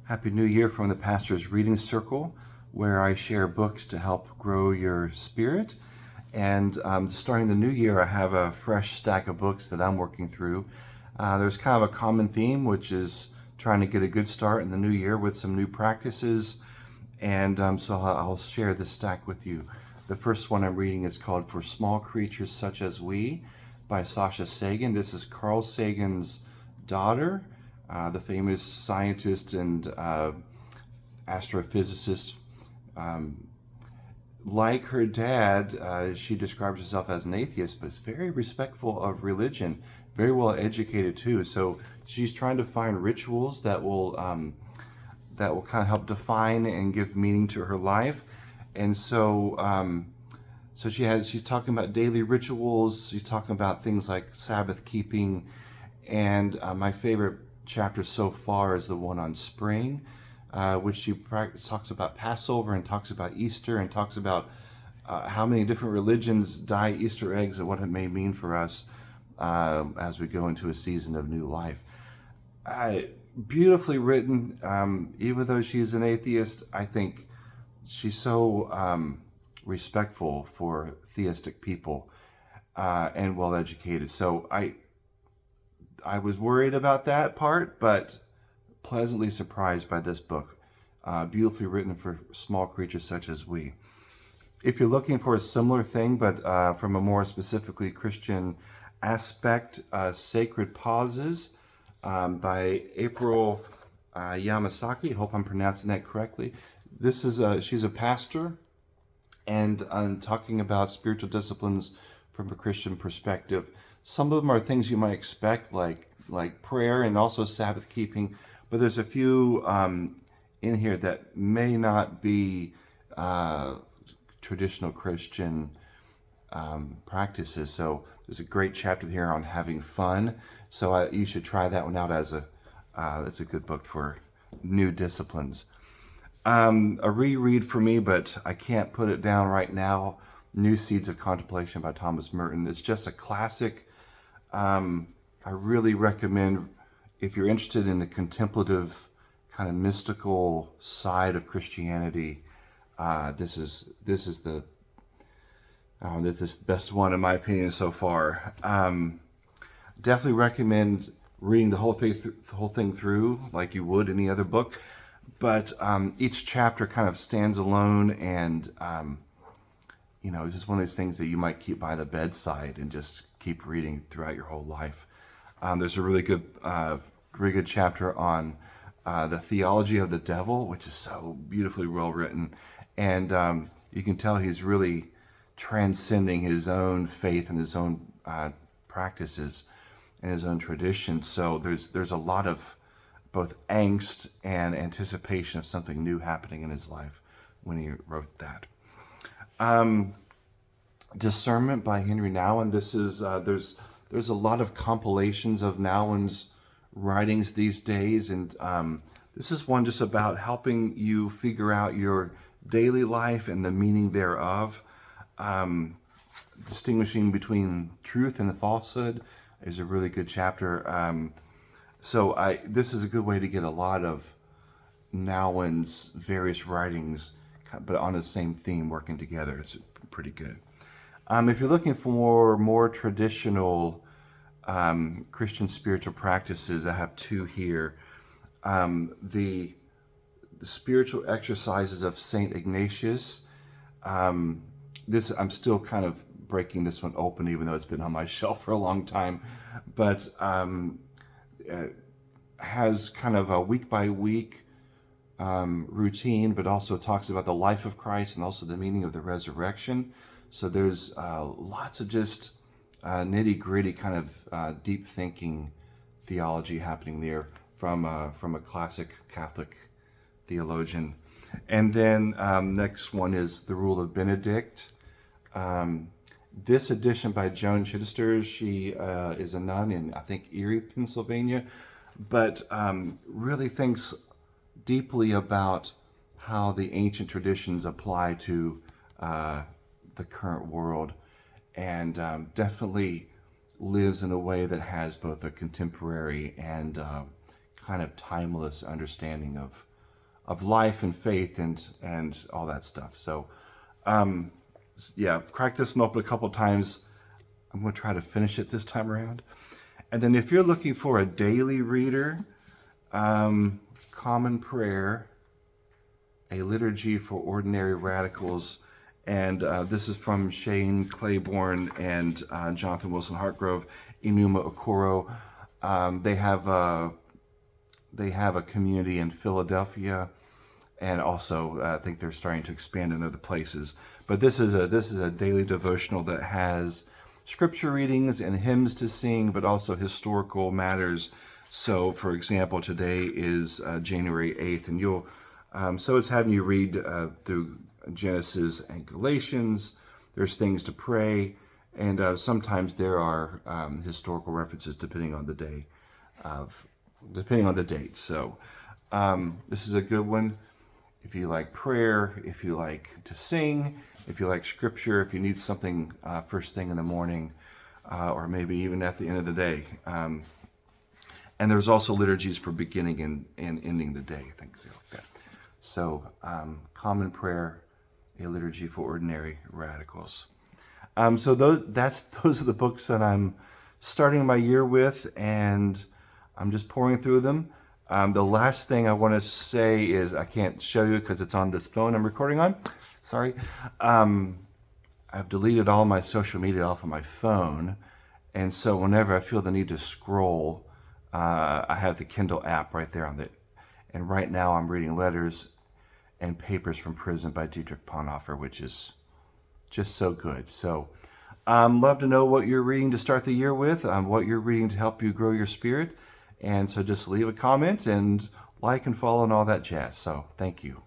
Happy New Year from the Pastor's Reading Circle, where I share books to help grow your spirit. And starting the new year, I have a fresh stack of books that I'm working through. There's kind of a common theme, which is trying to get a good start in the new year with some new practices. And so I'll share this stack with you. The first one I'm reading is called For Small Creatures Such as We by Sasha Sagan. This is Carl Sagan's daughter, the famous scientist and astrophysicist. Like her dad, she describes herself as an atheist, but is very respectful of religion, very well educated too. So she's trying to find rituals that will kind of help define and give meaning to her life. And so she's talking about daily rituals. She's talking about things like Sabbath keeping, and my favorite chapter so far is the one on spring, which she talks about Passover and talks about Easter and talks about how many different religions dye Easter eggs and what it may mean for us as we go into a season of new life. Beautifully written. Even though she's an atheist, I think she's so respectful for theistic people and well educated. So I was worried about that part, but pleasantly surprised by this book. Beautifully written for small creatures such as we. If you're looking for a similar thing, but from a more specifically Christian aspect, Sacred Pauses by April Yamasaki. I hope I'm pronouncing that correctly. This is she's a pastor, and I'm talking about spiritual disciplines from a Christian perspective. Some of them are things you might expect, like prayer and also Sabbath keeping, but there's a few in here that may not be traditional Christian practices. So there's a great chapter here on having fun. So you should try that one out as it's a good book for new disciplines. A reread for me, but I can't put it down right now. New Seeds of Contemplation by Thomas Merton. It's just a classic. I really recommend, if you're interested in the contemplative, kind of mystical side of Christianity, this is the best one in my opinion so far. Definitely recommend reading the whole thing through, like you would any other book. But each chapter kind of stands alone, and it's just one of those things that you might keep by the bedside and just keep reading throughout your whole life. There's a really good chapter on the theology of the devil, which is so beautifully well written, and you can tell he's really transcending his own faith and his own practices and his own traditions. So there's a lot of both angst and anticipation of something new happening in his life when he wrote that. Discernment by Henry Nouwen. This is there's a lot of compilations of Nouwen's writings these days, and this is one just about helping you figure out your daily life and the meaning thereof. Distinguishing between truth and falsehood is a really good chapter. This is a good way to get a lot of Nouwen's various writings, but on the same theme, working together. It's pretty good. If you're looking for more traditional Christian spiritual practices, I have two here. The Spiritual Exercises of St. Ignatius. I'm still kind of breaking this one open, even though it's been on my shelf for a long time, but has kind of a week by week routine, but also talks about the life of Christ and also the meaning of the resurrection. So there's lots of just nitty gritty kind of deep thinking theology happening there from a classic Catholic theologian. And then next one is The Rule of Benedict. This edition by Joan Chittister. She is a nun in, I think, Erie, Pennsylvania, but really thinks deeply about how the ancient traditions apply to the current world, and definitely lives in a way that has both a contemporary and kind of timeless understanding of of life and faith and all that stuff. So, yeah, crack this one open a couple times. I'm going to try to finish it this time around. And then if you're looking for a daily reader, Common Prayer, A Liturgy for Ordinary Radicals, and this is from Shane Claiborne and Jonathan Wilson Hartgrove, Enuma Okoro. They have a community in Philadelphia, and also I think they're starting to expand in other places. But this is a daily devotional that has scripture readings and hymns to sing, but also historical matters. So, for example, today is January 8th, and so it's having you read through Genesis and Galatians. There's things to pray, and sometimes there are historical references depending on the day, depending on the date. So, this is a good one. If you like prayer, if you like to sing, if you like scripture, if you need something first thing in the morning, or maybe even at the end of the day. And there's also liturgies for beginning and ending the day, things like that. So, Common Prayer, A Liturgy for Ordinary Radicals. So those are the books that I'm starting my year with, and I'm just pouring through them. The last thing I want to say is, I can't show you because it's on this phone I'm recording on. Sorry. I've deleted all my social media off of my phone, and so whenever I feel the need to scroll, I have the Kindle app right there on it. And right now I'm reading Letters and Papers from Prison by Dietrich Bonhoeffer, which is just so good. So love to know what you're reading to start the year with, what you're reading to help you grow your spirit. And so just leave a comment and like and follow and all that jazz. So thank you.